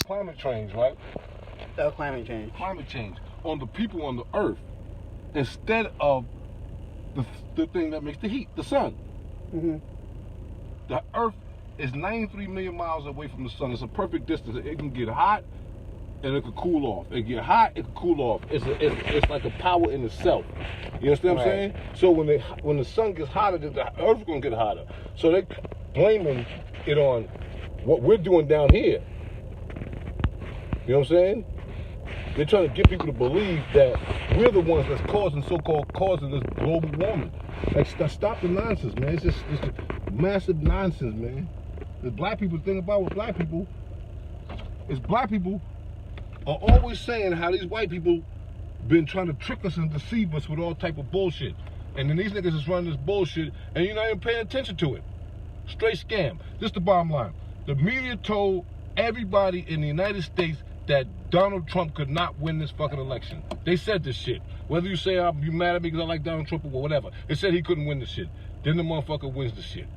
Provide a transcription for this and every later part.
climate change, right? Oh, climate change. Climate change on the people on the earth instead of the thing that makes the heat, the sun. Mm-hmm. The earth is 93 million miles away from the sun. It's a perfect distance. It can get hot and it can cool off. It get hot, it can cool off. It's like a power in itself. You understand what I'm saying? So when the sun gets hotter, the earth's gonna get hotter. So they blaming it on what we're doing down here. You know what I'm saying? They're trying to get people to believe that we're the ones that's causing this global warming. Like, stop the nonsense, man. It's just massive nonsense, man. The black people think about with black people is black people are always saying how these white people been trying to trick us and deceive us with all type of bullshit. And then these niggas is running this bullshit and you're not even paying attention to it. Straight scam. This is the bottom line. The media told everybody in the United States that Donald Trump could not win this fucking election. They said this shit. Whether you say you mad at me because I like Donald Trump or whatever. They said he couldn't win the shit. Then the motherfucker wins the shit.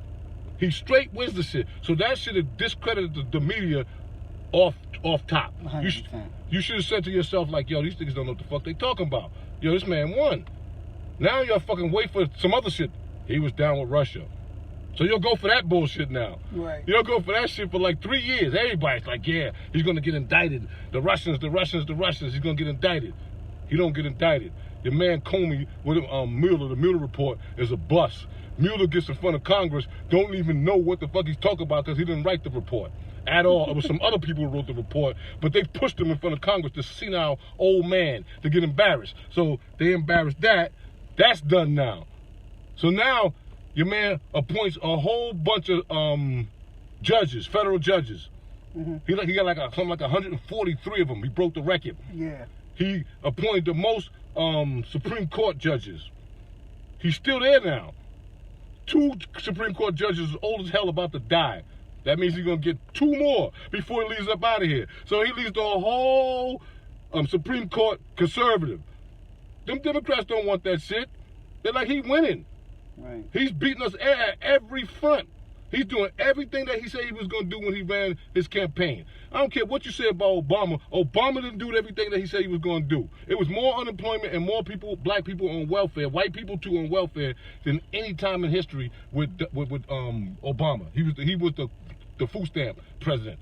He straight wins the shit. So that should have discredited the media off top. 100%. You should have said to yourself like, yo, these niggas don't know what the fuck they talking about. Yo, this man won. Now y'all fucking wait for some other shit. He was down with Russia. So you'll go for that bullshit now. Right. You'll go for that shit for like 3 years. Everybody's like, yeah, he's gonna get indicted. The Russians, he's gonna get indicted. He don't get indicted. The man Comey with Mueller, the Mueller report is a bust. Mueller gets in front of Congress, don't even know what the fuck he's talking about because he didn't write the report at all. It was some other people who wrote the report, but they pushed him in front of Congress, this senile old man, to get embarrassed. So they embarrassed that. That's done now. So now your man appoints a whole bunch of judges, federal judges. Mm-hmm. He got like something like 143 of them. He broke the record. Yeah. He appointed the most Supreme Court judges. He's still there now. 2 Supreme Court judges old as hell about to die. That means he's gonna get 2 more before he leaves up out of here. So he leaves the whole Supreme Court conservative. Them Democrats don't want that shit. They're like, he winning. Right. He's beating us at every front. He's doing everything that he said he was going to do when he ran his campaign. I don't care what you say about Obama. Obama didn't do everything that he said he was going to do. It was more unemployment and more people, black people on welfare, white people too on welfare than any time in history with Obama. He was the food stamp president.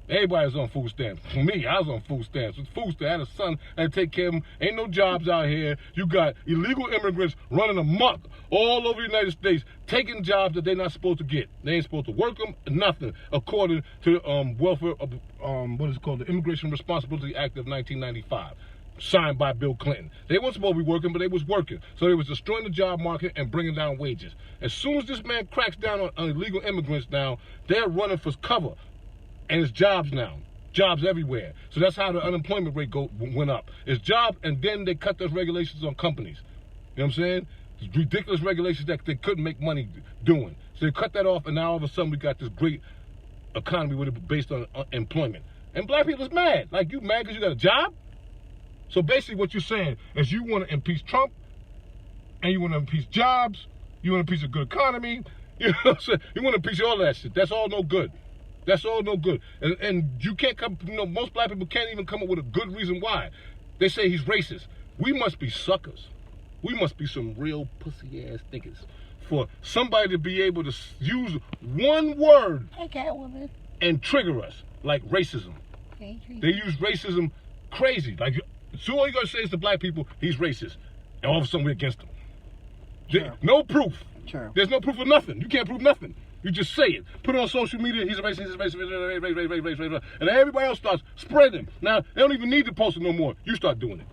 Everybody was on food stamps. For me, I was on food stamps. With food stamps, I had a son that had to take care of him. Ain't no jobs out here. You got illegal immigrants running amok all over the United States, taking jobs that they're not supposed to get. They ain't supposed to work them, nothing, according to welfare, what is it called, the Immigration Responsibility Act of 1995, signed by Bill Clinton. They weren't supposed to be working, but they was working. So they was destroying the job market and bringing down wages. As soon as this man cracks down on illegal immigrants now, they're running for cover. And it's jobs now. Jobs everywhere. So that's how the unemployment rate went up. It's jobs, and then they cut those regulations on companies. You know what I'm saying? It's ridiculous regulations that they couldn't make money doing. So they cut that off, and now all of a sudden we got this great economy with it based on employment. And black people is mad. Like, you mad because you got a job? So basically what you're saying is you want to impeach Trump, and you want to impeach jobs, you want to impeach a good economy, you know what I'm saying? You want to impeach all that shit. That's all no good. That's all no good. And you can't come, most black people can't even come up with a good reason why. They say he's racist. We must be suckers. We must be some real pussy-ass niggas for somebody to be able to use one word and trigger us, like racism. They use racism crazy. Like, so all you gotta say is to black people, he's racist. And all of a sudden we're against him. Sure. No proof. Sure. There's no proof of nothing. You can't prove nothing. You just say it. Put it on social media, he's a racist, he's a racist, and everybody else starts spreading him. Now, they don't even need to post it no more. You start doing it.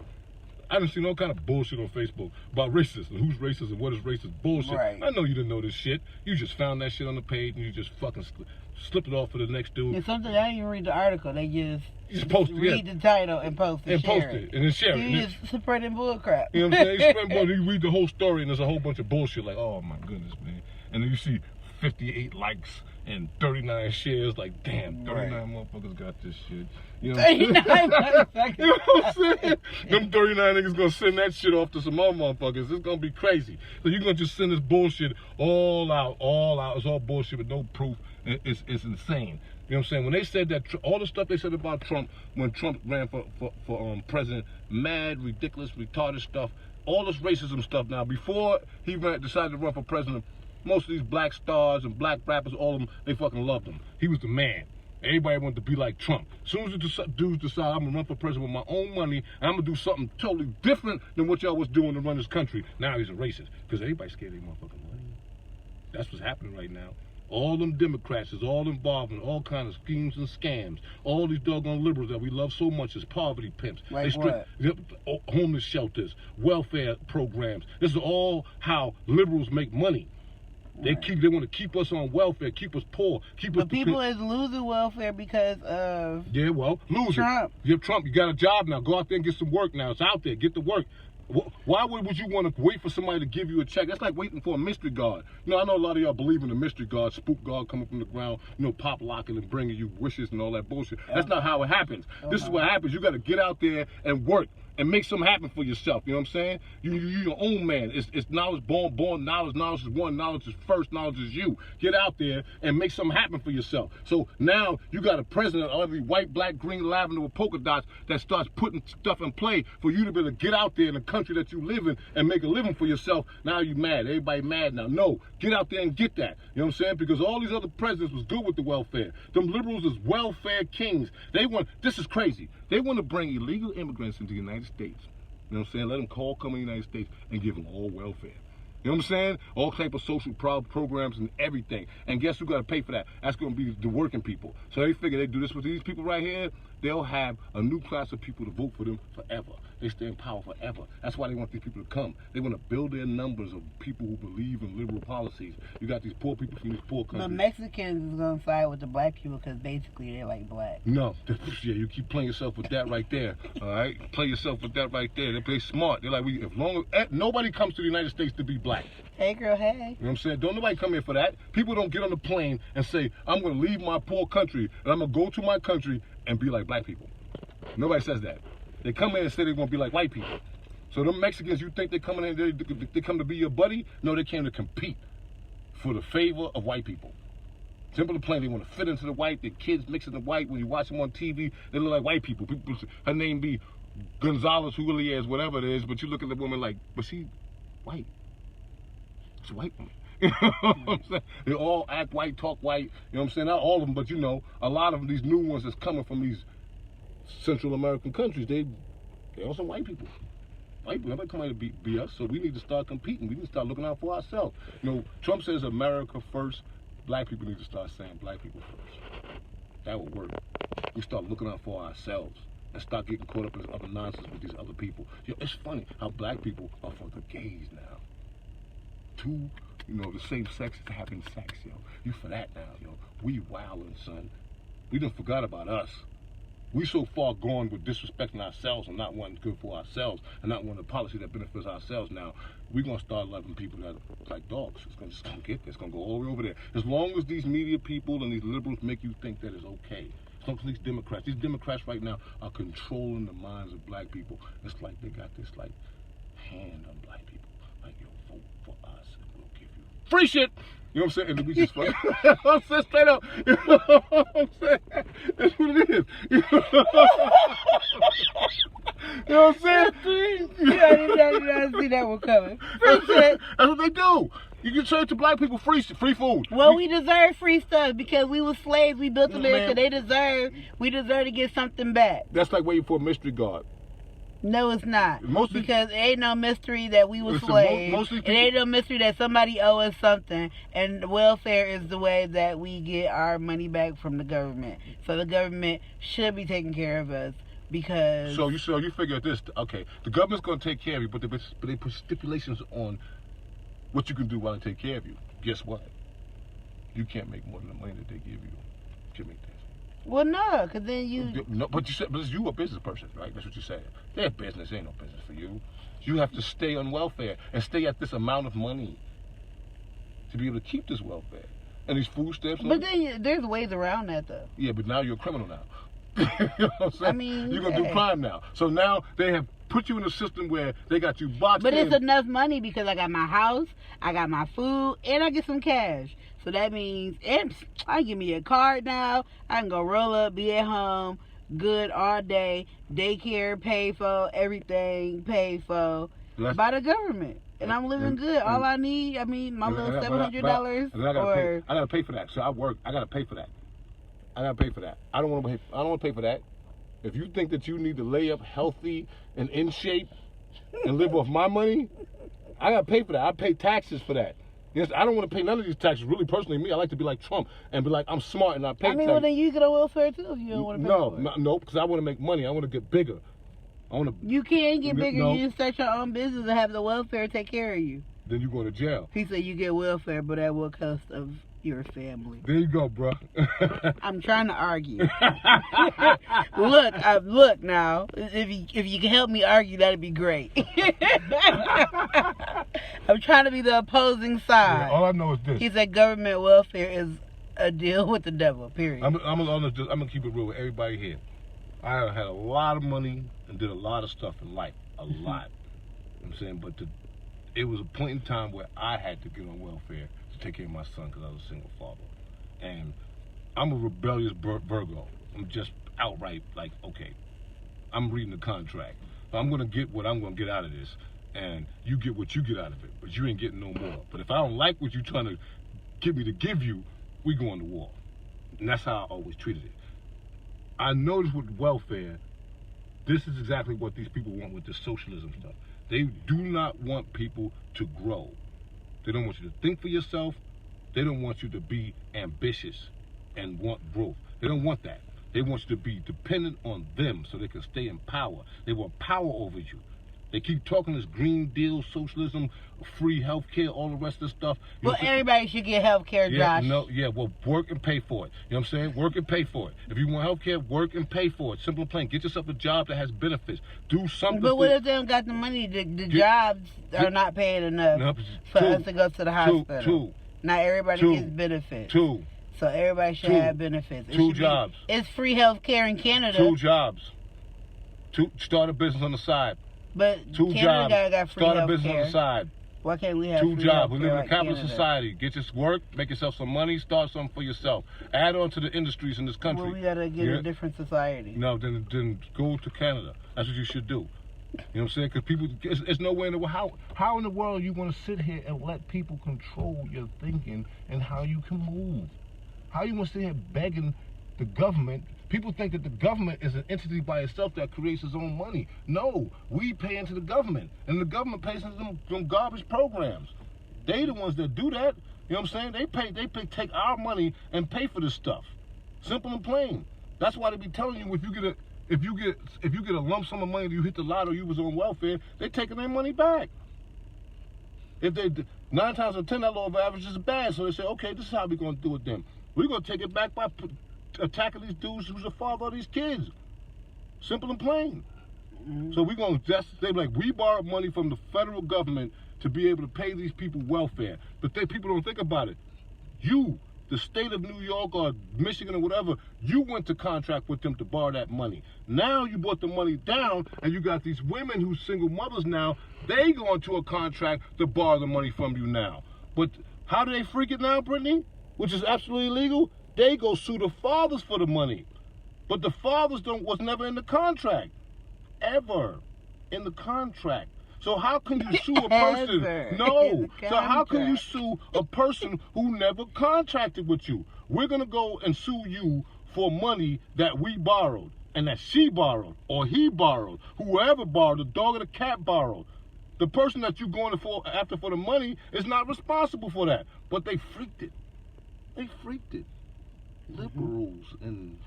I done seen all kind of bullshit on Facebook about racist and who's racist and what is racist bullshit. Right. I know you didn't know this shit. You just found that shit on the page and you just fucking slipped it off for the next dude. And sometimes I didn't even read the article. They just post read the title and post it. And post it and then share it. You just spreading bullcrap. You know what I'm saying? You spreading bullshit. You read the whole story and there's a whole bunch of bullshit like, oh my goodness, man. And then you see 58 likes and 39 shares, like, damn, 39 motherfuckers got this shit. You know what I'm saying? You know what I'm saying? Them 39 niggas gonna send that shit off to some other motherfuckers. It's gonna be crazy. So you're gonna just send this bullshit all out. It's all bullshit with no proof. It's insane. You know what I'm saying? When they said that, all the stuff they said about Trump, when Trump ran for president, mad, ridiculous, retarded stuff, all this racism stuff now, before he decided to run for president, most of these black stars and black rappers, all of them, they fucking loved him. He was the man. Everybody wanted to be like Trump. As soon as the dudes decide I'm gonna run for president with my own money, and I'm gonna do something totally different than what y'all was doing to run this country, now he's a racist. Because everybody's scared of their motherfucking money. That's what's happening right now. All them Democrats is all involved in all kinds of schemes and scams. All these doggone liberals that we love so much is poverty pimps. Like what? Homeless shelters, welfare programs. This is all how liberals make money. They want to keep us on welfare, keep us poor, keep us. But people is losing welfare because of losing. Trump. Trump, you got a job now. Go out there and get some work now. It's out there. Get to work. Why would you want to wait for somebody to give you a check? That's like waiting for a mystery guard. You know, I know a lot of y'all believe in the mystery guard, spook guard coming from the ground, pop locking and bringing you wishes and all that bullshit. That's not how it happens. This is what happens. You got to get out there and work and make something happen for yourself. You know what I'm saying? You're your own man. It's knowledge, born knowledge. Knowledge is one. Knowledge is first. Knowledge is you. Get out there and make something happen for yourself. So now you got a president of every white, black, green, lavender with polka dots that starts putting stuff in play for you to be able to get out there in the country that you live in and make a living for yourself. Now you mad. Everybody mad now. No, get out there and get that. You know what I'm saying? Because all these other presidents was good with the welfare. Them liberals is welfare kings. This is crazy. They want to bring illegal immigrants into the United States. You know what I'm saying? Let them come in the United States and give them all welfare. You know what I'm saying? All type of social programs and everything. And guess who got to pay for that? That's going to be the working people. So they figure they do this with these people right here. They'll have a new class of people to vote for them forever. They stay in power forever. That's why they want these people to come. They want to build their numbers of people who believe in liberal policies. You got these poor people from these poor countries. But Mexicans is going to side with the black people because basically they're like black. No. Yeah, you keep playing yourself with that right there. All right? Play yourself with that right there. They play smart. They're like, nobody comes to the United States to be black. Hey, girl, hey. You know what I'm saying? Don't nobody come here for that. People don't get on the plane and say, I'm going to leave my poor country and I'm going to go to my country and be like black people. Nobody says that. They come in and say they want to be like white people. So them Mexicans, you think they coming in, they come to be your buddy? No, they came to compete for the favor of white people. Simple and plain, they want to fit into the white. Their kids mixing the white. When you watch them on TV, they look like white people. Her name be Gonzalez, who really is, whatever it is, but you look at the woman like, but she white. She's a white woman. You know what I'm saying? They all act white, talk white. You know what I'm saying? Not all of them, but a lot of them, these new ones that's coming from these Central American countries, they are some white people. White people, nobody come out to be us, so we need to start competing. We need to start looking out for ourselves. Trump says America first. Black people need to start saying black people first. That would work. We start looking out for ourselves and start getting caught up in this other nonsense with these other people. It's funny how black people are for the gays now. Two, the same sex is having sex, You for that now, We wildin', son. We done forgot about us. We so far gone with disrespecting ourselves and not wanting good for ourselves and not wanting a policy that benefits ourselves now. We're going to start loving people that are like dogs. It's going to get there. It's going to go all the way over there. As long as these media people and these liberals make you think that it's okay. As long as these Democrats right now are controlling the minds of black people. It's like they got this hand on black people. Like, vote for us and we'll give you free shit. You know what I'm saying? And we just fucking, I'm saying straight up. You know what I'm saying? That's what it is. You know what I'm saying? Yeah, I didn't see that one coming. Free shit. That's what they do. You can serve to black people free food. Well, we deserve free stuff because we were slaves. We built America. We deserve to get something back. That's like waiting for a mystery guard. No, it's not. Because it ain't no mystery that we were slaves. It ain't no mystery that somebody owe us something. And welfare is the way that we get our money back from the government. So the government should be taking care of us because... So you figure this, okay, the government's going to take care of you, but they put stipulations on what you can do while they take care of you. Guess what? You can't make more than the money that they give you. You can make that. Well, no, because then you... No, but you a business person, right? That's what you said. Their business ain't no business for you. You have to stay on welfare and stay at this amount of money to be able to keep this welfare. And these food stamps... But then there's ways around that, though. Yeah, but now you're a criminal now. You know what I'm saying? I mean... You're going to do crime now. So now they have put you in a system where they got you boxed But in. it's enough money because I got my house, I got my food, and I get some cash. So that means, and I give me a card now. I can go roll up, be at home, good all day. Daycare paid for, everything paid for by the government. And I'm living good. All I need, I mean, my little $700. I gotta pay for that. So I work. I gotta pay for that. I don't want to pay for that. If you think that you need to lay up healthy and in shape and live off my money, I gotta pay for that. I pay taxes for that. Yes, I don't want to pay none of these taxes. Really, personally, me, I like to be like Trump and be like, I'm smart and I pay taxes. Well, then you get on welfare too if you don't want to pay for it. No, because I want to make money. I want to get bigger. You can't get bigger. You just start your own business and have the welfare take care of you. Then you go to jail. He said you get welfare, but at what cost of your family? There you go, bro. I'm trying to argue. Look now. If you can help me argue, that'd be great. I'm trying to be the opposing side. Yeah, all I know is this. He said government welfare is a deal with the devil. Period. I'm gonna keep it real with everybody here. I had a lot of money and did a lot of stuff in life. A lot. You know what I'm saying? But it was a point in time where I had to get on welfare to take care of my son because I was a single father. And I'm a rebellious Virgo. I'm just outright like, okay, I'm reading the contract. So I'm going to get what I'm going to get out of this. And you get what you get out of it. But you ain't getting no more. But if I don't like what you're trying to get me to give you, we going to war. And that's how I always treated it. I noticed with welfare, this is exactly what these people want with the socialism stuff. They do not want people to grow. They don't want you to think for yourself. They don't want you to be ambitious and want growth. They don't want that. They want you to be dependent on them so they can stay in power. They want power over you. They keep talking this Green Deal, socialism, free health care, all the rest of the stuff. Well, everybody should get health care, Josh. Well, work and pay for it. You know what I'm saying? Work and pay for it. If you want health care, work and pay for it. Simple and plain. Get yourself a job that has benefits. Do something. But what if they don't got the money? The jobs are not paying enough for us to go to the hospital. Not everybody gets benefits. So everybody should have benefits. Two jobs. It's free health care in Canada. 2 jobs. Start a business on the side. But 2 Canada jobs. Got free Start a health business care. on the side. Why can't we have 2 free jobs. We health live in care a capitalist Canada? society. Get your work, make yourself some money, start something for yourself. Add on to the industries in this country. Well, we gotta get a different society. No, then go to Canada. That's what you should do. You know what I'm saying? Because people, it's no way in the world. How in the world are you going to sit here and let people control your thinking and how you can move? How you going to sit here begging the government? People think that the government is an entity by itself that creates its own money. No, we pay into the government, and the government pays into them garbage programs. They the ones that do that. You know what I'm saying? They take our money and pay for this stuff. Simple and plain. That's why they be telling you if you get a lump sum of money, you hit the lotto, you was on welfare, they taking their money back. If they 9 times out of 10, that law of average is bad, so they say, okay, this is how we're gonna do it then. We're gonna take it back by attacking these dudes who's the father of these kids. Simple and plain. So we're gonna they be like, we borrowed money from the federal government to be able to pay these people welfare, but people don't think about it. You, the state of New York or Michigan or whatever, you went to contract with them to borrow that money. Now you brought the money down, and you got these women who's single mothers now. They go into a contract to borrow the money from you now. But how do they freak it now, Brittany? Which is absolutely illegal. They go sue the fathers for the money. But the fathers was never in the contract. Ever in the contract. So how can you sue a person? No. So how can you sue a person who never contracted with you? We're going to go and sue you for money that we borrowed and that she borrowed or he borrowed. Whoever borrowed, the dog or the cat borrowed. The person that you're going after for the money is not responsible for that. But they freaked it. They freaked it. Liberals and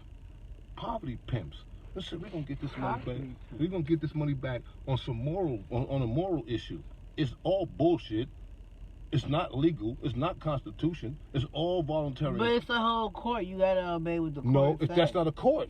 poverty pimps. Listen, we're gonna get this money back. We're gonna get this money back on on a moral issue. It's all bullshit. It's not legal. It's not constitution. It's all voluntary. But it's a whole court. You gotta obey with the court. No, that's not a court.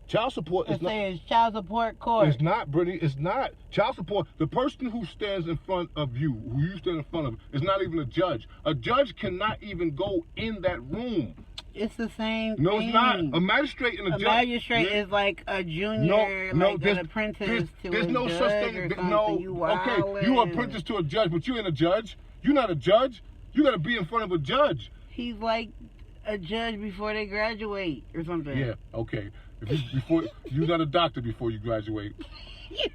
Child support is not. It's child support court. It's not, Brittany. It's not. Child support, the person who stands in front of you, who you stand in front of, is not even a judge. A judge cannot even go in that room. It's the same thing. No, it's not. A magistrate and a judge. A magistrate is like a junior, like an apprentice to a judge. There's no such thing. No, okay, you are apprentice to a judge, but you ain't a judge. You're not a judge. You got to be in front of a judge. He's like a judge before they graduate or something. Yeah, okay. You're not a doctor before you graduate.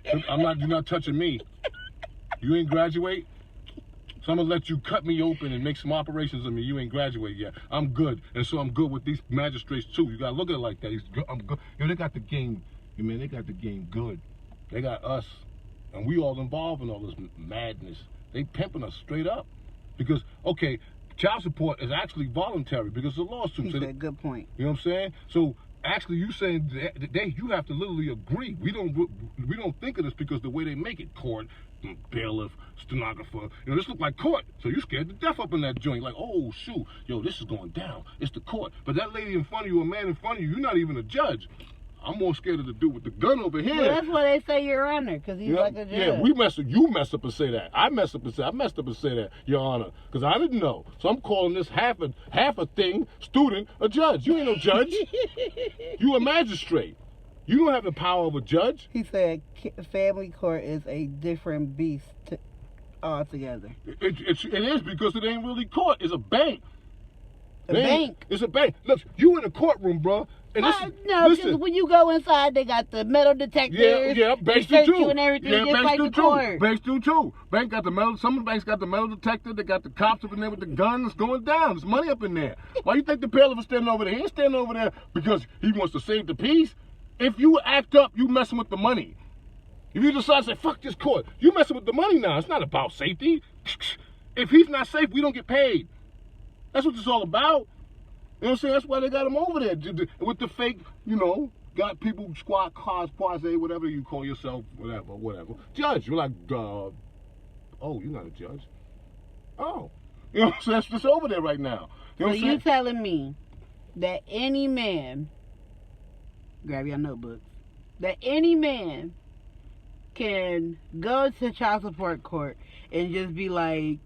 You're not touching me. You ain't graduate. So I'm gonna let you cut me open and make some operations on me. You ain't graduate yet. I'm good, and so I'm good with these magistrates too. You gotta look at it like that. I'm good. They got the game. Man, they got the game good. They got us, and we all involved in all this madness. They pimping us straight up, because okay, child support is actually voluntary because it's a lawsuit. He said, good point. You know what I'm saying? So actually, you saying that you have to literally agree. We don't think of this because the way they make it, court, bailiff, stenographer. This look like court. So you scared to death up in that joint. Like, oh shoot, yo, this is going down. It's the court. But that lady in front of you, a man in front of you, you're not even a judge. I'm more scared of the dude with the gun over here. Well, that's why they say Your Honor, because he's like a judge. Yeah, you mess up and say that. I messed up and say that, Your Honor, because I didn't know. So I'm calling this half a thing student a judge. You ain't no judge. You a magistrate. You don't have the power of a judge. He said family court is a different beast altogether. It is, because it ain't really court. It's a bank. A bank? It's a bank. Look, you in a courtroom, bro. And listen, when you go inside, they got the metal detectors. Yeah, banks do too. And everything, yeah, just banks like do the too. court. Banks do too. Bank got the metal. Some of the banks got the metal detector. They got the cops up in there with the guns going down. There's money up in there. Why you think the bailiff is standing over there? He ain't standing over there because he wants to save the peace. If you act up, you messing with the money. If you decide to say, fuck this court, you messing with the money now. It's not about safety. If he's not safe, we don't get paid. That's what it's all about. You know what I'm saying? That's why they got him over there with the fake, got people squad cars, quasi, whatever you call yourself, whatever. Judge, you're like, oh, you're not a judge. Oh, so that's just over there right now. You know so you telling me that any man, grab your notebooks, that any man can go to child support court and just be like,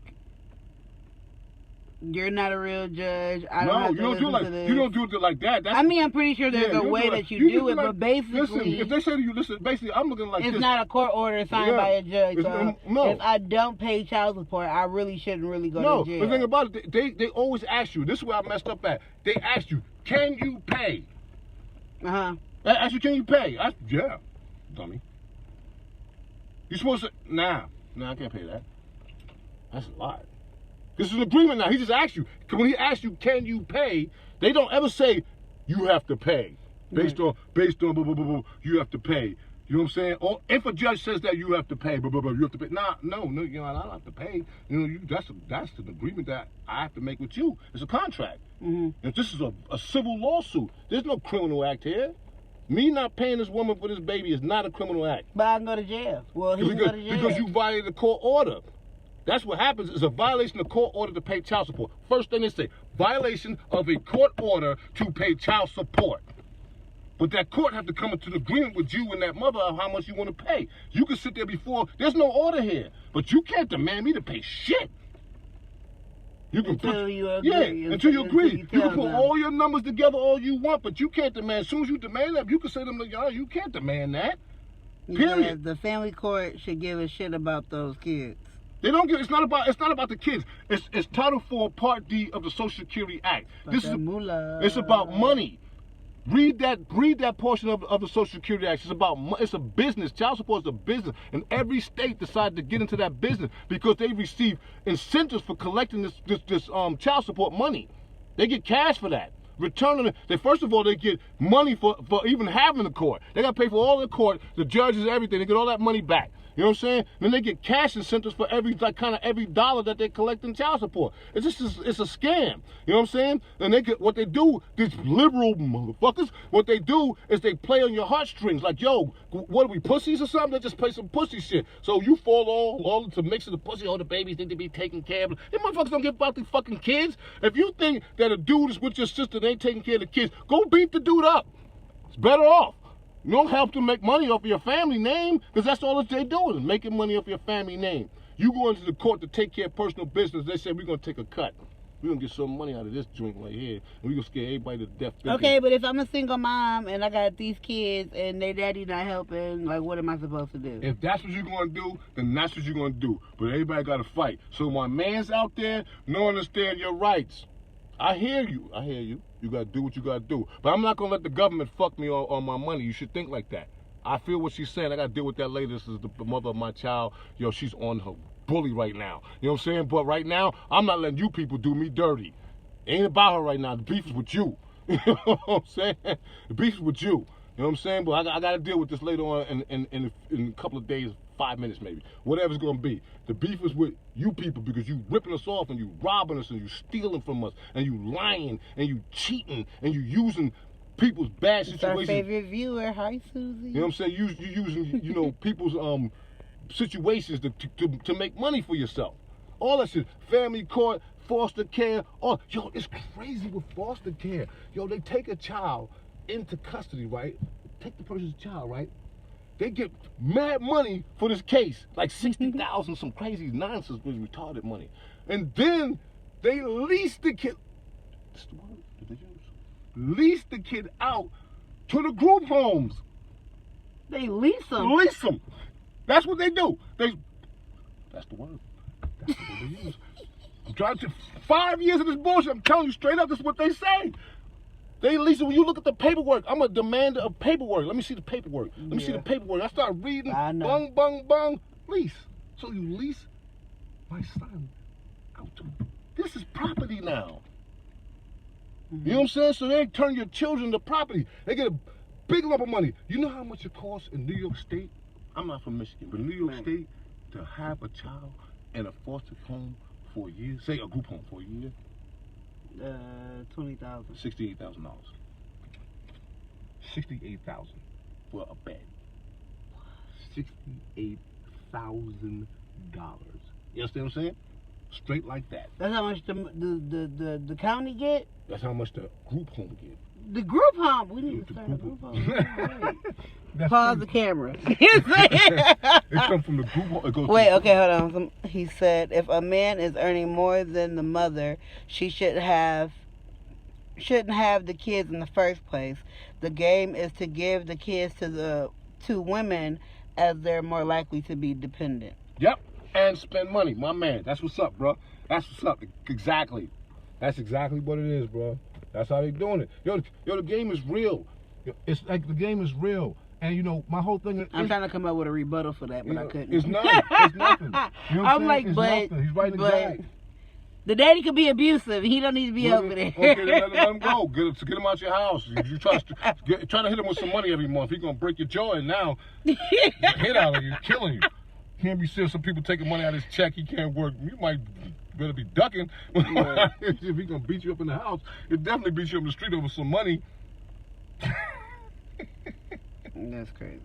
you're not a real judge. You don't do it like that. I'm pretty sure there's a way that you do it, but basically, listen, if they say to you, listen, basically, I'm looking like it's this. not a court order signed by a judge. So no. If I don't pay child support, I really shouldn't go to jail. No, the thing about it, they always ask you. This is where I messed up at. They ask you, can you pay? They ask you, can you pay? Yeah, dummy. You supposed to? Nah, I can't pay that. That's a lot. This is an agreement now. He just asked you. When he asks you, can you pay, they don't ever say, you have to pay. Based on, blah, blah, blah, blah, you have to pay. You know what I'm saying? Or if a judge says that you have to pay, blah, blah, blah, you have to pay. No, I don't have to pay. That's an agreement that I have to make with you. It's a contract. If this is a civil lawsuit, there's no criminal act here. Me not paying this woman for this baby is not a criminal act. But I can go to jail. Well, he can go to jail. Because you violated a court order. That's what happens. It's a violation of court order to pay child support. First thing they say, violation of a court order to pay child support. But that court have to come into an agreement with you and that mother of how much you want to pay. You can sit there before, there's no order here. But you can't demand me to pay shit. You can until you agree. Yeah, until you agree. You can put all your numbers together all you want, but you can't demand. As soon as you demand that, you can say to them, you can't demand that. Period. The family court should give a shit about those kids. They don't give. It's not about the kids. It's Title IV, Part D of the Social Security Act. It's about money. Read that portion of the Social Security Act. It's a business. Child support is a business, and every state decided to get into that business because they receive incentives for collecting this child support money. They get cash for that. Returning it. First of all, they get money for even having the court. They got to pay for all the court, the judges, everything. They get all that money back. You know what I'm saying? Then they get cash incentives for every dollar that they collect in child support. It's a scam. You know what I'm saying? And what they do, these liberal motherfuckers, what they do is they play on your heartstrings. Like, yo, what are we, pussies or something? They just play some pussy shit. So you fall all into mixing the pussy. Oh, the babies need to be taken care of. These motherfuckers don't give about the fucking kids. If you think that a dude is with your sister and ain't taking care of the kids, go beat the dude up. It's better off. You don't help them make money off of your family name, because that's all that they doing, making money off your family name. You go into the court to take care of personal business, they say, we're going to take a cut. We're going to get some money out of this joint right here, and we're going to scare everybody to death. Okay, but if I'm a single mom, and I got these kids, and their daddy not helping, like, what am I supposed to do? If that's what you're going to do, then that's what you're going to do. But everybody got to fight. So my man's out there, don't understand your rights. I hear you. You got to do what you got to do. But I'm not going to let the government fuck me on my money. You should think like that. I feel what she's saying. I got to deal with that later. This is the mother of my child. Yo, she's on her bully right now. You know what I'm saying? But right now, I'm not letting you people do me dirty. It ain't about her right now. The beef is with you. You know what I'm saying? The beef is with you. You know what I'm saying? But I got to deal with this later on in a couple of days, 5 minutes maybe. Whatever it's going to be. The beef is with you people because you ripping us off and you robbing us and you stealing from us and you lying and you cheating and you using people's bad situations. Our favorite viewer. Hi, Susie. You know what I'm saying? You using, people's situations to make money for yourself. All that shit. Family court, foster care. Yo, it's crazy with foster care. Yo, they take a child into custody, right? Take the person's child, right? They get mad money for this case, like 60,000, some crazy nonsense with retarded money. And then they lease the kid. That's the word that they use. Lease the kid out to the group homes. They lease them. Lease them. That's what they do. That's the word. That's what they use. I'm trying to 5 years of this bullshit. I'm telling you straight up. This is what they say. They lease it. When you look at the paperwork, I'm a demander of paperwork. Let me see the paperwork. Let me see the paperwork. I start reading. Bung, bung, bung. Lease. So you lease my son out to. This is property now. You know what I'm saying? So they turn your children to property. They get a big lump of money. You know how much it costs in New York State? I'm not from Michigan, but New York State to have a child in a foster home for a year, say a group home for a year. $20,000. $68,000. $68,000 for a bed. $68,000. You understand what I'm saying? Straight like that. That's how much the county get? That's how much the group home get. The group home? We need to start a group home. Pause the camera. It comes from the group home. It goes Wait, okay, hold on. He said if a man is earning more than the mother, she shouldn't have the kids in the first place. The game is to give the kids to women as they're more likely to be dependent. Yep. And spend money. My man. That's what's up, bro. That's what's up. Exactly. That's exactly what it is, bro. That's how they doing it. Yo, the game is real. It's like the game is real. And my whole thing is... I'm trying to come up with a rebuttal for that, but I couldn't. It's nothing. It's nothing. You know what I'm like, but... He's right exactly. The daddy could be abusive. He don't need to be over there. Okay, then let him go. Get him out your house. You try to hit him with some money every month. He's going to break your jaw, and now hit out of you, killing you. Can't be seeing some people taking money out of his check. He can't work. You might better be ducking. Yeah. If he gonna beat you up in the house, he'll definitely beat you up in the street over some money. That's crazy.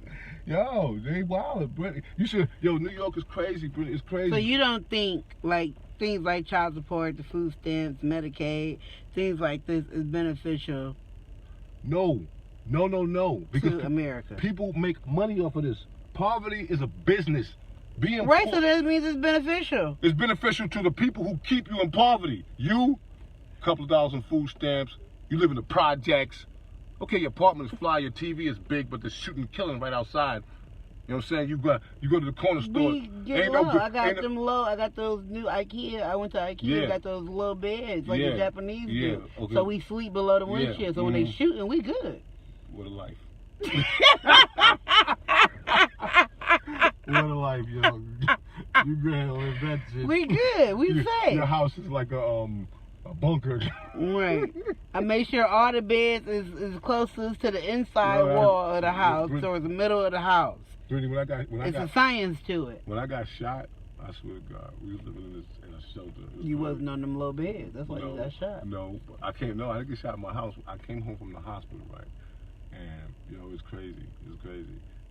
Yo, they wild. You should. Yo, New York is crazy. It's crazy. So you don't think like things like child support, the food stamps, Medicaid, things like this is beneficial? No. Because to America, people make money off of this. Poverty is a business. Being right, so that means it's beneficial. It's beneficial to the people who keep you in poverty. You, a couple of dollars in food stamps. You live in the projects. Okay, your apartment is fly, your TV is big, but they're shooting, killing right outside. You know what I'm saying? You go to the corner store. I got those new IKEA. I went to IKEA. Got those little beds like the Japanese do. Okay. So we sleep below the windshield. So when they shooting, we good. What a life. What a life, yo. You gotta live that shit. We good. We safe. Your house is like a bunker. Right. I make sure all the beds is closest to the inside wall of the house, towards the middle of the house. It's a science to it. When I got shot, I swear to God, we was living in a shelter. You wasn't on them low beds. That's why you got shot. No, I didn't get shot in my house. I came home from the hospital, right? And, it was crazy.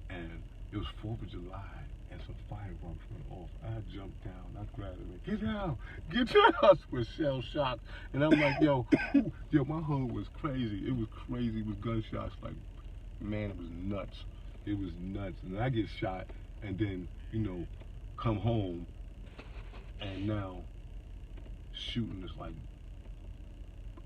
And it was 4th of July, and some fireworks went off. I jumped down. I grabbed it. Get down. I was shell shocked. And I'm like, yo, my hood was crazy. It was crazy. It was gunshots like Man, it was nuts. It was nuts. And I get shot, and then, you know, come home, and now shooting is like,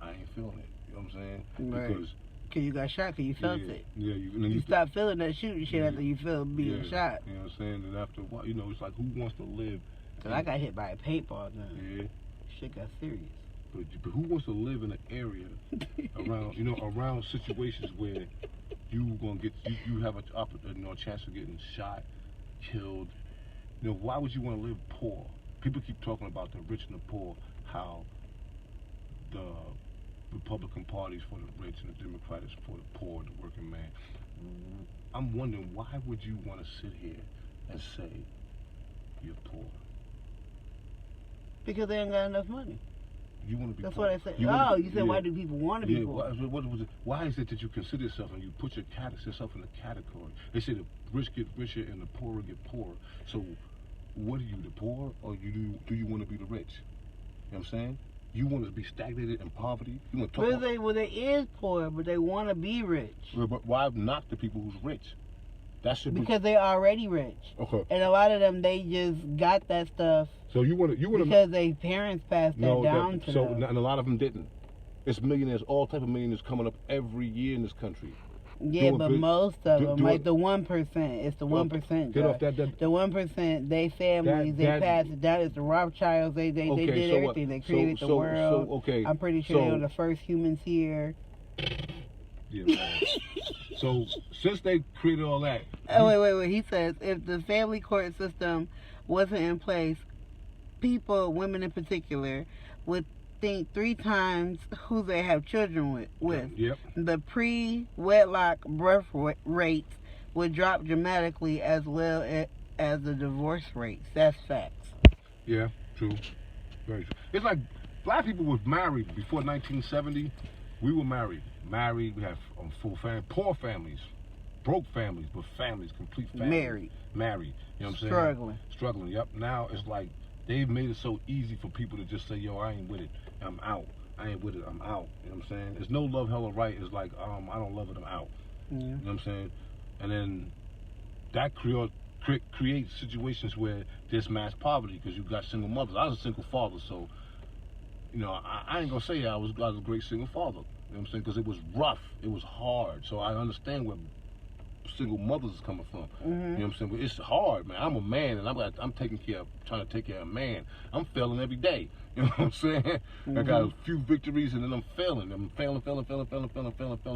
I ain't feeling it. You know what I'm saying? Right. Because you got shot because you felt it. Yeah, you stop feeling that shooting shit after you feel being shot. You know what I'm saying? And after a while, you know, it's like, who wants to live? Because I got hit by a paintball gun. Yeah. Shit got serious. But who wants to live in an area around, you know, around situations where you have a chance of getting shot, killed? You know, why would you want to live poor? People keep talking about the rich and the poor, how the Republican Party's for the rich and the Democrat is for the poor, the working man. I'm wondering, why would you want to sit here and say you're poor? Because they ain't got enough money. You want to be That's poor. what I said. You said, why do people want to be poor? Why is it that you consider yourself and you put yourself in a category? They say the rich get richer and the poorer get poorer. So what are you, the poor, or do you want to be the rich? You know what I'm saying? You want to be stagnated in poverty? You want to talk they is poor, but they want to be rich. But why knock the people who's rich? Because they're already rich. Okay. And a lot of them, they just got that stuff. So you want to because their parents passed that down to them. And a lot of them didn't. It's millionaires, all type of millionaires coming up every year in this country. Yeah, but most of them, like the 1%, it's the 1%. Get off that. The 1%, they families, they pass it down. It's the Rothschilds. They did everything. They created the world. I'm pretty sure they were the first humans here. Yeah, man. So since they created all that. Wait. He says if the family court system wasn't in place, people, women in particular, would think 3 times who they have children with. Yep. The pre-wedlock birth rates would drop dramatically, as well as the divorce rates. That's facts. Yeah, true. Very true. It's like black people was married before 1970. We were married. We have full family, poor families, broke families, but families, complete families. Married. You know what I'm saying? Struggling. Yep. Now it's like they've made it so easy for people to just say, yo, I ain't with it, I'm out. I ain't with it, I'm out. You know what I'm saying? There's no love, hell, or right. It's like, I don't love it, I'm out. Yeah. You know what I'm saying? And then that creates situations where there's mass poverty because you got single mothers. I was a single father, so, you know, I ain't gonna say I was a great single father. You know what I'm saying? Because it was rough, it was hard. So I understand where single mothers is coming from. Mm-hmm. You know what I'm saying? But it's hard, man. I'm a man, and I'm trying to take care of a man. I'm failing every day. You know what I'm saying? Mm-hmm. I got a few victories, and then I'm failing. I'm failing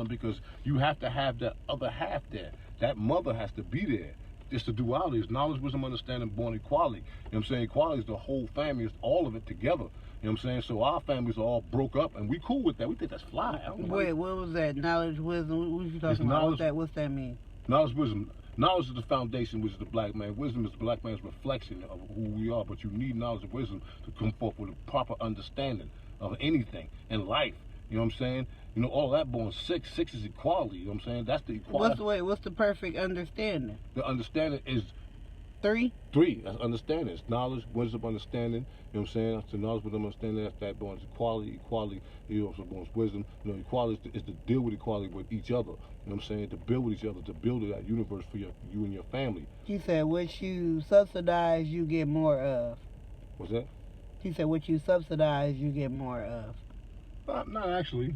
because you have to have that other half there. That mother has to be there. Just the duality is knowledge, wisdom, understanding, born equality. You know what I'm saying? Equality is the whole family, it's all of it together. You know what I'm saying? So our families are all broke up, and we cool with that. We think that's fly. Wait, what was that? Knowledge, wisdom? What you talking about? What's that mean? Knowledge, wisdom. Knowledge is the foundation, which is the black man. Wisdom is the black man's reflection of who we are. But you need knowledge and wisdom to come forth with a proper understanding of anything in life. You know what I'm saying? You know, all that born 6. 6 is equality. You know what I'm saying? That's the equality. What's the perfect understanding? The understanding is 3? 3. That's understanding. It's knowledge, wisdom, understanding. You know what I'm saying? That's the knowledge, wisdom, understanding. That's that born equality. Equality, you also born wisdom. You know, equality is to deal with equality with each other. You know what I'm saying? To build with each other, to build that universe for you and your family. He said, what you subsidize, you get more of. What's that? He said, what you subsidize, you get more of. Not actually.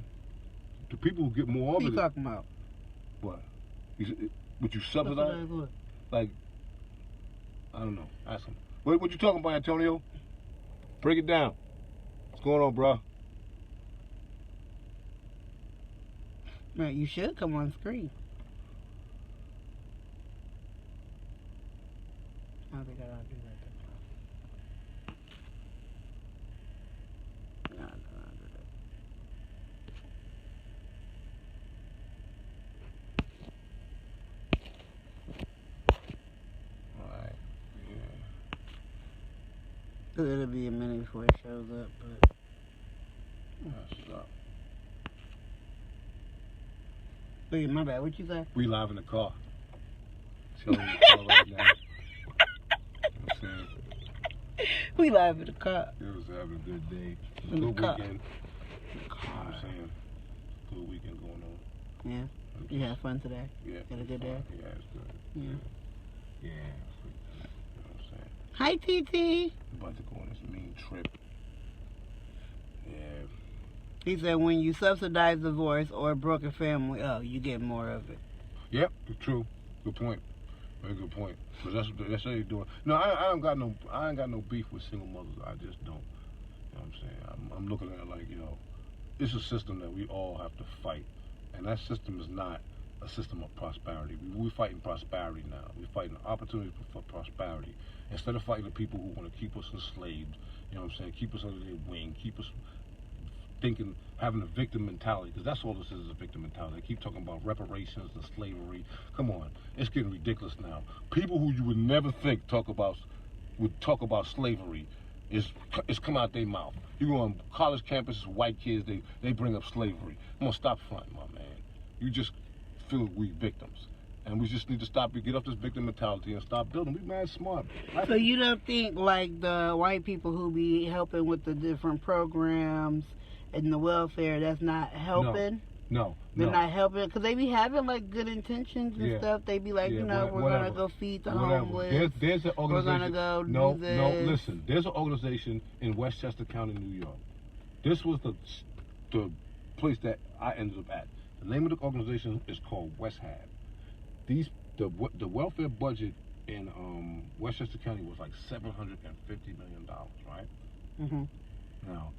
The people who get more of it. What are you talking about? What? What you subsidize? What? Like, I don't know. Ask him. What you talking about, Antonio? Break it down. What's going on, bro? Man, you should come on screen. I don't think I ought to do that. No, I don't do that. Alright, yeah. It'll be a minute before it shows up, but... Stop. Wait, my bad. What you say? We live in the car. Chilling in the car right now. You know what I'm saying? We live in the car. It was having a good day. In the Good car. weekend. You know what I'm saying? Good weekend going on. Yeah. You had fun today? Yeah. Had a good day? Yeah, it's good. Yeah. Yeah. You know what I'm saying? Hi, TT. About to go on this mean trip. Yeah. He said when you subsidize divorce or a broken family, you get more of it. Yep, true. Good point. Very good point. Because that's how you're doing. No, I ain't got no beef with single mothers. I just don't. You know what I'm saying? I'm looking at it like, it's a system that we all have to fight. And that system is not a system of prosperity. We're fighting prosperity now. We're fighting opportunities for prosperity. Instead of fighting the people who want to keep us enslaved, you know what I'm saying, keep us under their wing, keep us thinking, having a victim mentality, because that's all this is a victim mentality. They keep talking about reparations and slavery. Come on, it's getting ridiculous now. People who you would never think would talk about slavery is come out their mouth. You go on college campuses, white kids, they bring up slavery. I'm gonna stop fronting, my man. You just feel we victims. And we just need to get off this victim mentality and stop building. We mad smart. So you don't think like the white people who be helping with the different programs and the welfare, that's not helping? No. They're not helping because they be having like good intentions and stuff. They be like, we're gonna go feed the homeless. There's an organization. We're gonna go no, do this. No, listen. There's an organization in Westchester County, New York. This was the place that I ended up at. The name of the organization is called West Hab. The welfare budget in Westchester County was like $750 million, right? Mm-hmm. Now,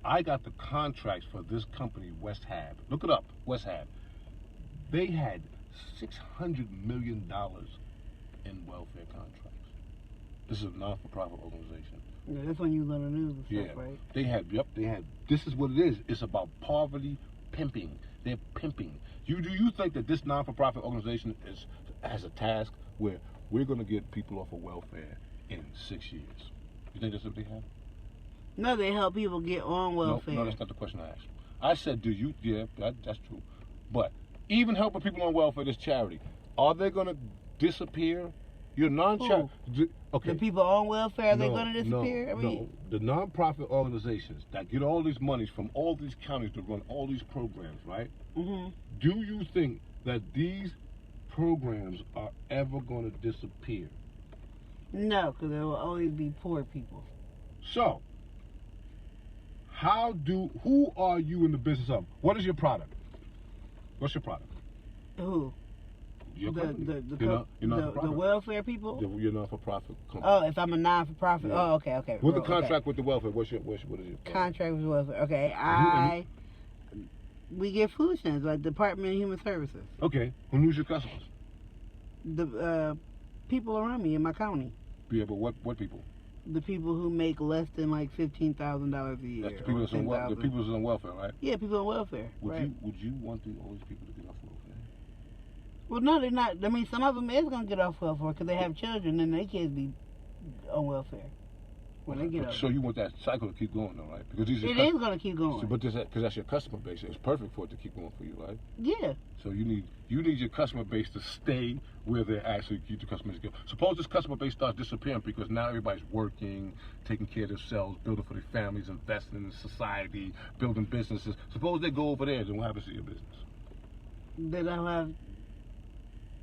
I got the contracts for this company, West Hab. Look it up, West Hab. They had $600 million in welfare contracts. This is a non-for-profit organization. Yeah, that's when you learn the news and stuff, right? They had. This is what it is. It's about poverty pimping. They're pimping. Do you think that this non-for-profit organization has a task where we're going to get people off of welfare in 6 years? You think that's what they have? No, they help people get on welfare. No, that's not the question I asked. I said, that's true. But even helping people on welfare, this charity, are they going to disappear? Your non-charity. Okay. The people on welfare, are they going to disappear? No. The non-profit organizations that get all these monies from all these counties to run all these programs, right? Mm-hmm. Do you think that these programs are ever going to disappear? No, because there will always be poor people. So, who are you in the business of? What is your product? What's your product? Who? Your company. The welfare people? You're not-for-profit company. Oh, if I'm a non-for-profit? Yeah. Oh, okay. With the contract with the welfare, what is your contract with welfare? Okay, we get food stamps, like Department of Human Services. Okay, who's your customers? The people around me in my county. Yeah, but what people? The people who make less than like $15,000 a year. That's the people that's on welfare, right? Yeah, people on welfare. Would you want all these people to get off welfare? Well, no, they're not. I mean, some of them is gonna get off welfare because they have children and their kids be on welfare when they get off. So you want that cycle to keep going, though, right? Because it is gonna keep going. So, but because that's your customer base, it's perfect for it to keep going for you, right? Yeah. So you need your customer base to stay where they're at, so you keep the customers going. Suppose this customer base starts disappearing because now everybody's working, taking care of themselves, building for their families, investing in society, building businesses. Suppose they go over there, then what happens to your business? They don't have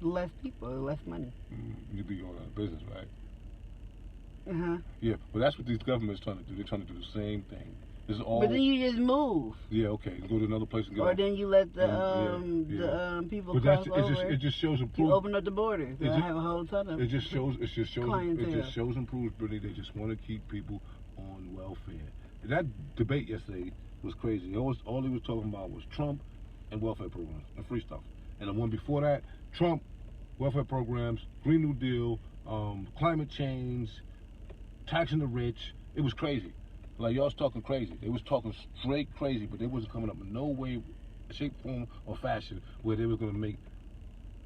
less people, less money. You'd be going out of business, right? Uh-huh. Yeah, but that's what these governments trying to do. They're trying to do the same thing. This is all. But then you just move. Yeah, okay. You go to another place and get Or off. then you let the people cross over. It just shows improvement. You open up the borders. I have a whole ton of It just shows improvement. They just want to keep people on welfare. That debate yesterday was crazy. All he was talking about was Trump and welfare programs and free stuff. And the one before that, Trump, welfare programs, Green New Deal, climate change, taxing the rich. It was crazy. Like, y'all was talking crazy. They was talking straight crazy, but they wasn't coming up with no way, shape, form, or fashion where they were going to make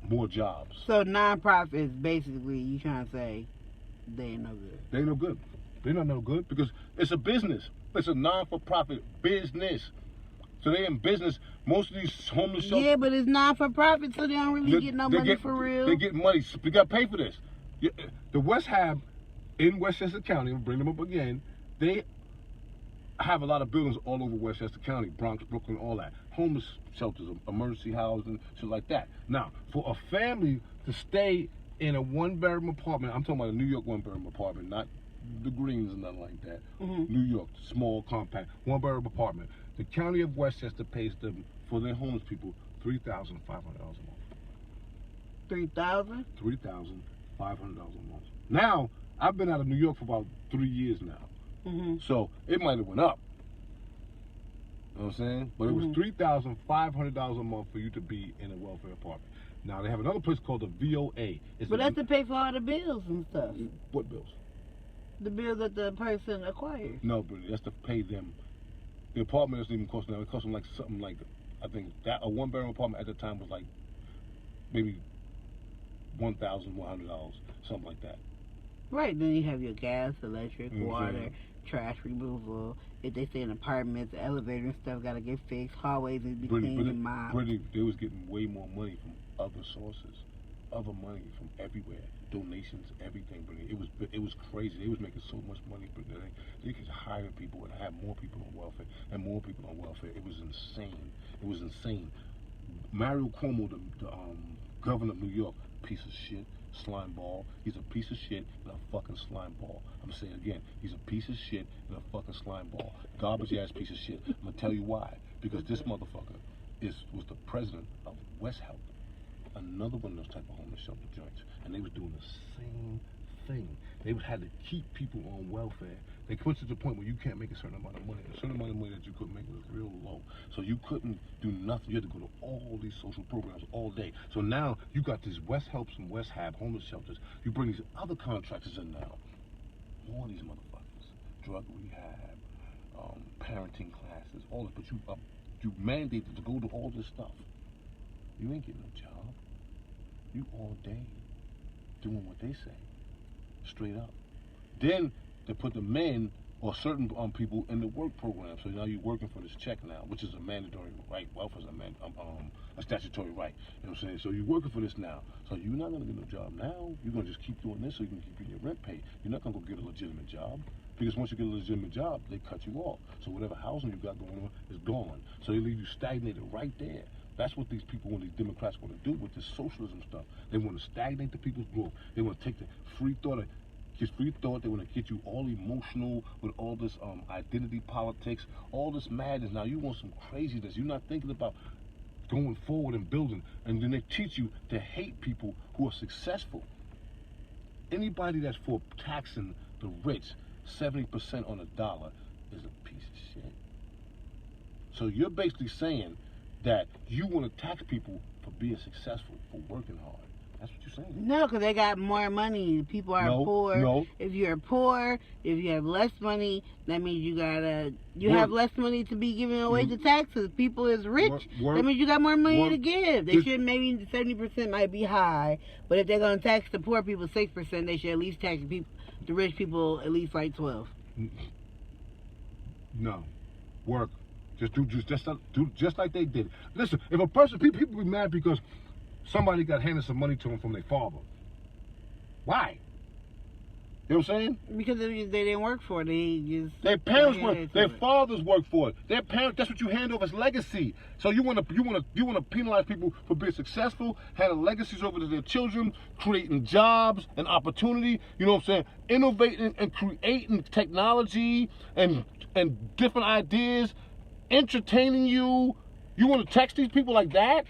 more jobs. So non-profits, basically, you trying to say they ain't no good. They ain't no good. They're not no good because it's a business. It's a non-for-profit business. So they in business. Most of these homeless shelters. Yeah, but it's non-for-profit, so they don't really get no money for real. They get money. So they got to pay for this. The West Hab in Westchester County, we'll bring them up again, they have a lot of buildings all over Westchester County, Bronx, Brooklyn, all that. homeless shelters, emergency housing, shit like that. Now, for a family to stay in a one-bedroom apartment, I'm talking about a New York one-bedroom apartment, not the Greens and nothing like that. New York, small, compact, one-bedroom apartment. The county of Westchester pays them, for their homeless people, $3,500 a month. 3,000? $3,500 a month. Now, I've been out of New York for about 3 years now. So it might have went up. You know what I'm saying? But it was $3,500 a month for you to be in a welfare apartment. Now, they have another place called the VOA. But that's to pay for all the bills and stuff. What bills? The bills that the person acquires. No, but that's to pay them. The apartment doesn't even cost them. It costs them like something like, I think that a one-bedroom apartment at the time was like maybe $1,100, something like that. Right, then you have your gas, electric, water, trash removal. If they stay in apartments, the elevator and stuff got to get fixed. Hallways need to be cleaned and mopped. They was getting way more money from other sources, other money from everywhere, donations, everything. Brittany. It was crazy. They was making so much money, but they could hire people and have more people on welfare and more people on welfare. It was insane. It was insane. Mario Cuomo, the governor of New York, piece of shit, slime ball. He's a piece of shit and a fucking slime ball. I'm gonna say it again. He's a piece of shit and a fucking slime ball. Garbage ass piece of shit. I'm gonna tell you why. Because this motherfucker was the president of West Help, another one of those type of homeless shelter joints, and they was doing the same thing. They had to keep people on welfare. They put to the point where you can't make a certain amount of money. A certain amount of money that you couldn't make was real low. So you couldn't do nothing. You had to go to all these social programs all day. So now you got these West Helps and West Hab homeless shelters. You bring these other contractors in now. All these motherfuckers. Drug rehab, parenting classes, all this. But you mandated to go to all this stuff. You ain't getting no job. You all day doing what they say. Straight up. Then they put the men or certain people in the work program. So now you're working for this check now, which is a mandatory right. Welfare is a statutory right. You know what I'm saying? So you're working for this now. So you're not gonna get no job now. You're gonna just keep doing this so you can keep getting your rent paid. You're not gonna go get a legitimate job. Because once you get a legitimate job, they cut you off. So whatever housing you got going on is gone. So they leave you stagnated right there. That's what these people, when these Democrats want to do with this socialism stuff. They want to stagnate the people's growth. They want to take the free thought. They want to get you all emotional with all this identity politics, all this madness. Now you want some craziness. You're not thinking about going forward and building. And then they teach you to hate people who are successful. Anybody that's for taxing the rich 70% on a dollar is a piece of shit. So you're basically saying that you want to tax people for being successful, for working hard. That's what you're saying. No, because they got more money. People are poor. No. If you're poor, if you have less money, that means you have less money to be giving away to taxes. People is rich. That means you got more money to give. They should, maybe 70% might be high, but if they're going to tax the poor people 6%, they should at least tax the rich people at least like 12. No. Work. Just like they did. Listen, if a person, people be mad because somebody got handed some money to them from their father. Why? You know what I'm saying? Because they didn't work for it. Their parents work. Their fathers work for it. Their parents. That's what you hand over as legacy. So you want to penalize people for being successful, handing legacies over to their children, creating jobs and opportunity. You know what I'm saying? Innovating and creating technology and different ideas, entertaining you. You want to tax these people like that?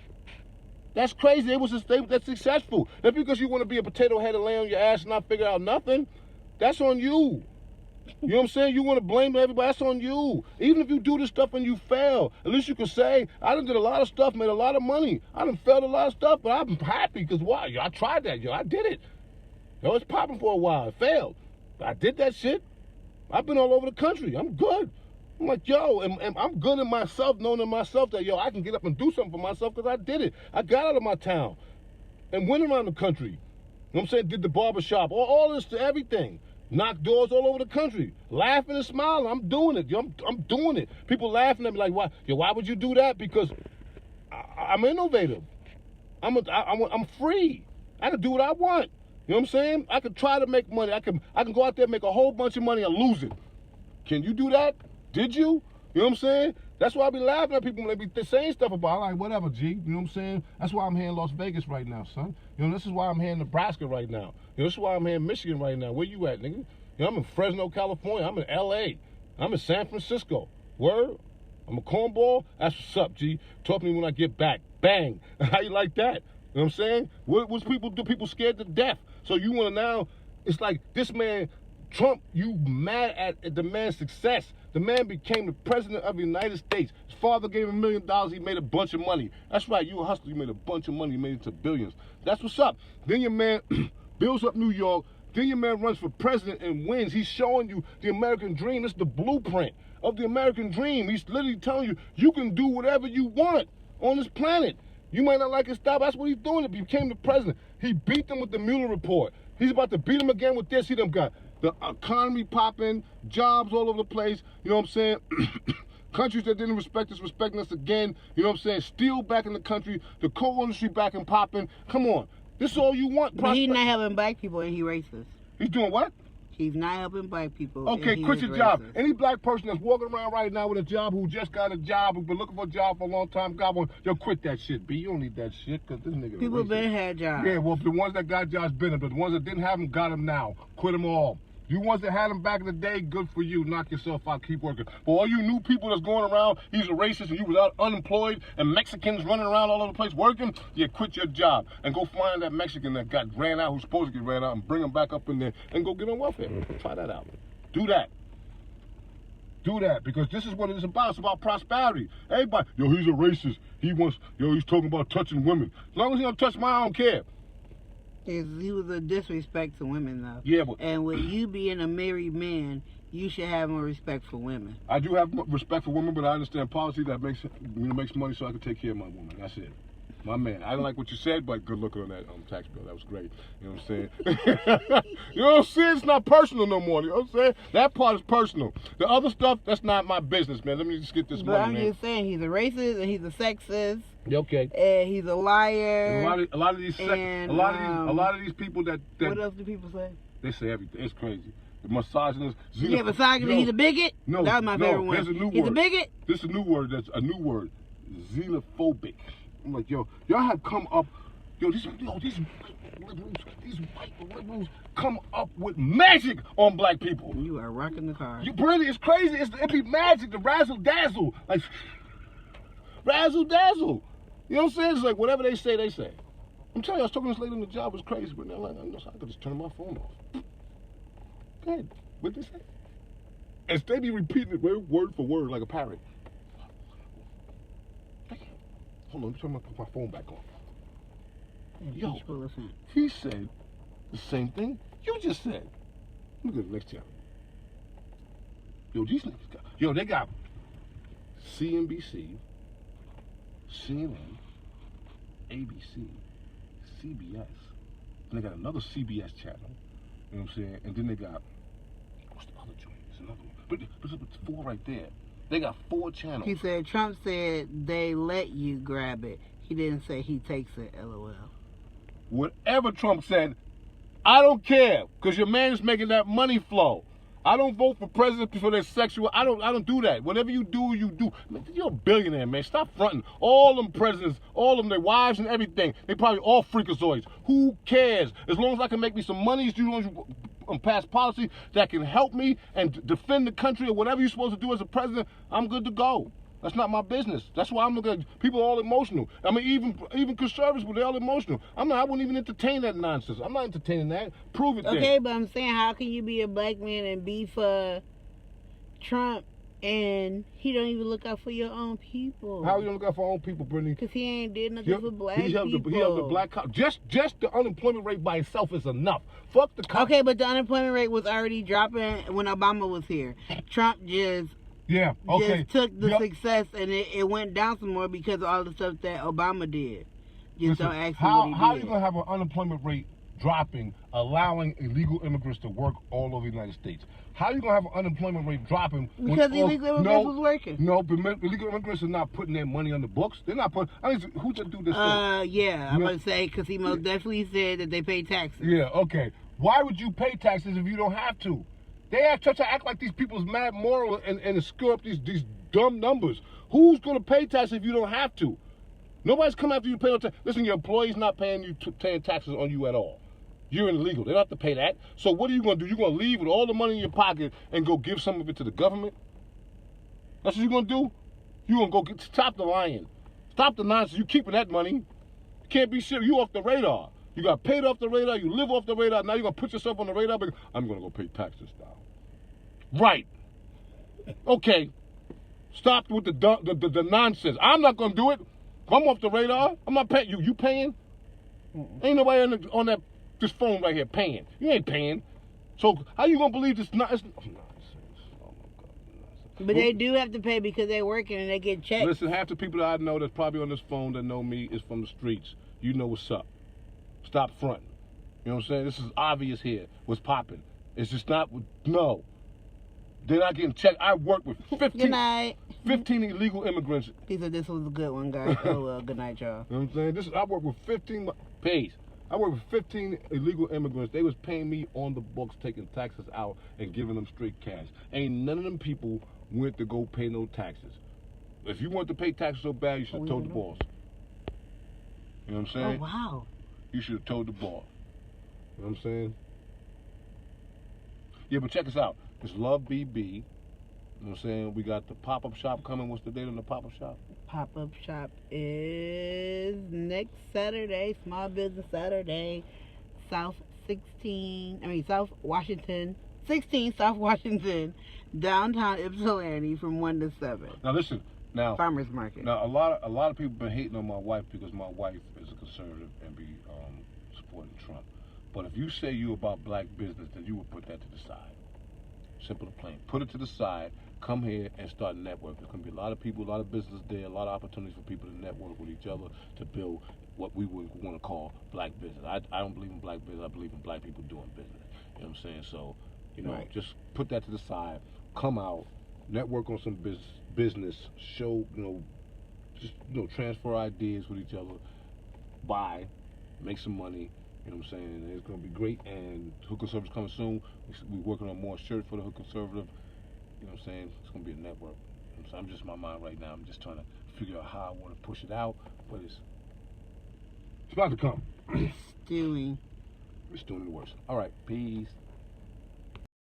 That's crazy. That's successful. That's because you want to be a potato head and lay on your ass and not figure out nothing. That's on you. You know what I'm saying? You want to blame everybody. That's on you. Even if you do this stuff and you fail, at least you can say, I done did a lot of stuff, made a lot of money. I done failed a lot of stuff, but I'm happy because why? Yo, I tried that. Yo, I did it. Yo, it's popping for a while. It failed. But I did that shit. I've been all over the country. I'm good. I'm like, yo, and I'm good in myself, knowing in myself that, yo, I can get up and do something for myself because I did it. I got out of my town and went around the country. You know what I'm saying? Did the barbershop, all this to everything. Knocked doors all over the country. Laughing and smiling. I'm doing it. Yo, I'm doing it. People laughing at me like, why? Yo, why would you do that? Because I'm innovative. I'm free. I can do what I want. You know what I'm saying? I can try to make money. I can go out there and make a whole bunch of money and lose it. Can you do that? Did you? You know what I'm saying? That's why I be laughing at people when they be saying stuff about. I'm like, whatever, G. You know what I'm saying? That's why I'm here in Las Vegas right now, son. You know, this is why I'm here in Nebraska right now. You know, this is why I'm here in Michigan right now. Where you at, nigga? You know, I'm in Fresno, California. I'm in L.A. I'm in San Francisco. Word? I'm a cornball? That's what's up, G. Talk to me when I get back. Bang. How you like that? You know what I'm saying? What's people do? People scared to death. So you want to now, it's like this man, Trump, you mad at the man's success. The man became the president of the United States. His father gave him $1 million. He made a bunch of money. That's right. You a hustler. You made a bunch of money. You made it to billions. That's what's up. Then your man builds up New York. Then your man runs for president and wins. He's showing you the American dream. It's the blueprint of the American dream. He's literally telling you, you can do whatever you want on this planet. You might not like his style. That's what he's doing. He became the president. He beat them with the Mueller report. He's about to beat them again with this. He done got the economy popping, jobs all over the place. You know what I'm saying? Countries that didn't respect us, respecting us again. You know what I'm saying? Steel back in the country. The coal industry back and popping. Come on. This is all you want. But he's not helping black people and he racist. He's doing what? He's not helping black people. Okay, quit your job. Any black person that's walking around right now with a job, who just got a job, who's been looking for a job for a long time, got one, yo, quit that shit, B. You don't need that shit, because this nigga people been had jobs. Yeah, well, the ones that got jobs been, but the ones that didn't have them got them now. Quit them all. You ones that had them back in the day, good for you. Knock yourself out, keep working. But all you new people that's going around, he's a racist and you was out unemployed and Mexicans running around all over the place working, yeah, quit your job and go find that Mexican that got ran out, who's supposed to get ran out, and bring him back up in there and go get on welfare. Try that out. Do that. Do that, because this is what it's about. It's about prosperity. Everybody, yo, he's a racist. He's talking about touching women. As long as he don't touch mine, I don't care. He was a disrespect to women, though. Yeah, but and with you being a married man, you should have more respect for women. I do have respect for women, but I understand policy that makes money so I can take care of my woman. That's it. My man. I didn't like what you said, but good looking on that tax bill. That was great. You know what I'm saying? You know what I'm saying? It's not personal no more. You know what I'm saying? That part is personal. The other stuff, that's not my business, man. Let me just get this money, man. I'm just saying, he's a racist and he's a sexist. Okay. And he's a liar. And a lot of these people that what else do people say? They say everything. It's crazy. The misogynist. Yeah, misogynist. He's a bigot. No, that was my favorite one. There's a new word. He's a bigot. This is a new word. That's a new word. Xenophobic. I'm like, yo, y'all have come up. These white liberals come up with magic on black people. You are rocking the car. You really, it's crazy. It be magic, the razzle dazzle, like razzle dazzle. You know what I'm saying? It's like whatever they say, they say. I'm telling you, I was talking to this lady on the job. It was crazy, but now I could just turn my phone off. Go ahead. What'd they say? And they be repeating it word for word like a parrot. Hold on, let me put my phone back on. Yo, he said the same thing you just said. Look at the next channel. Yo, these niggas they got CNBC, CNN, ABC, CBS, and they got another CBS channel. You know what I'm saying? And then they got, what's the other joint? There's another one. But it's 4 right there. They got 4 channels. He said, Trump said they let you grab it. He didn't say he takes it, LOL. Whatever Trump said, I don't care, because your man is making that money flow. I don't vote for presidents for their sexual. I don't do that. Whatever you do, you do. Man, you're a billionaire, man. Stop fronting. All them presidents, all of them, their wives and everything, they probably all freakazoids. Who cares? As long as I can make me some money, as long as you pass policy that can help me and defend the country or whatever you're supposed to do as a president, I'm good to go. That's not my business. That's why I'm looking at people all emotional. I mean, even conservatives, they're all emotional. I wouldn't even entertain that nonsense. I'm not entertaining that. Prove it. Okay, but I'm saying, how can you be a black man and be for Trump and he don't even look out for your own people? How you don't look out for your own people, Brittany? Because he ain't did nothing for black people. He helped the black cop. Just the unemployment rate by itself is enough. Fuck the cop. Okay, but the unemployment rate was already dropping when Obama was here. Trump just took the success and it went down some more because of all the stuff that Obama did. Listen, don't ask me what he did. How are you going to have an unemployment rate dropping, allowing illegal immigrants to work all over the United States? How are you going to have an unemployment rate dropping? Because illegal immigrants was working. No, but illegal immigrants are not putting their money on the books. They're not putting, who just do this thing? Yeah, I'm going to say, because he most definitely said that they pay taxes. Yeah, okay. Why would you pay taxes if you don't have to? They try to act like these people's mad moral and screw up these dumb numbers. Who's going to pay taxes if you don't have to? Nobody's coming after you to pay no taxes. Listen, your employee's not paying taxes on you at all. You're illegal. They don't have to pay that. So what are you going to do? You're going to leave with all the money in your pocket and go give some of it to the government? That's what you're going to do? You're going to go stop the lying. Stop the nonsense. You keeping that money. You can't be serious. You off the radar. You got paid off the radar. You live off the radar. Now you're going to put yourself on the radar. But I'm going to go pay taxes now. Right. Okay. Stop with the nonsense. I'm not going to do it. I'm off the radar. I'm not paying you. You paying? Ain't nobody on this phone right here paying. You ain't paying. So how you gonna believe this nonsense? Oh my God. But they do have to pay because they're working and they get checks. Listen, half the people that I know that's probably on this phone that know me is from the streets. You know what's up. Stop fronting. You know what I'm saying? This is obvious here. What's popping? It's just not. No. They're not getting checked. I work with 15 illegal immigrants. He said this was a good one, guys. Oh, well, good night, y'all. You know what I'm saying? I work with 15 pays. I work with 15 illegal immigrants. They was paying me on the books, taking taxes out and giving them straight cash. Ain't none of them people went to go pay no taxes. If you want to pay taxes so bad, you should have told the boss. You know what I'm saying? Oh, wow. You should have told the boss. You know what I'm saying? Yeah, but check us out. It's Love BB. You know what I'm saying? We got the pop-up shop coming. What's the date on the pop-up shop? Pop-up shop is next Saturday, Small Business Saturday, South Washington, 16 South Washington, downtown Ypsilanti from 1 to 7. Now listen, Farmers Market. Now a lot of people been hating on my wife because my wife is a conservative and be supporting Trump. But if you say you about black business, then you would put that to the side. Simple and plain. Put it to the side. Come here and start networking. There's going to be a lot of people, a lot of business there, a lot of opportunities for people to network with each other to build what we would want to call black business. I don't believe in black business. I believe in black people doing business. You know what I'm saying? So, you know, just put that to the side. Come out, network on some business, show, transfer ideas with each other, buy, make some money. You know what I'm saying? And it's going to be great. And Hood Conservative's coming soon. We're working on more shirts for the Hood Conservative. You know what I'm saying? It's going to be a network. So I'm just in my mind right now. I'm just trying to figure out how I want to push it out. But it's about to come. Stewing. It's doing the worst. All right. Peace.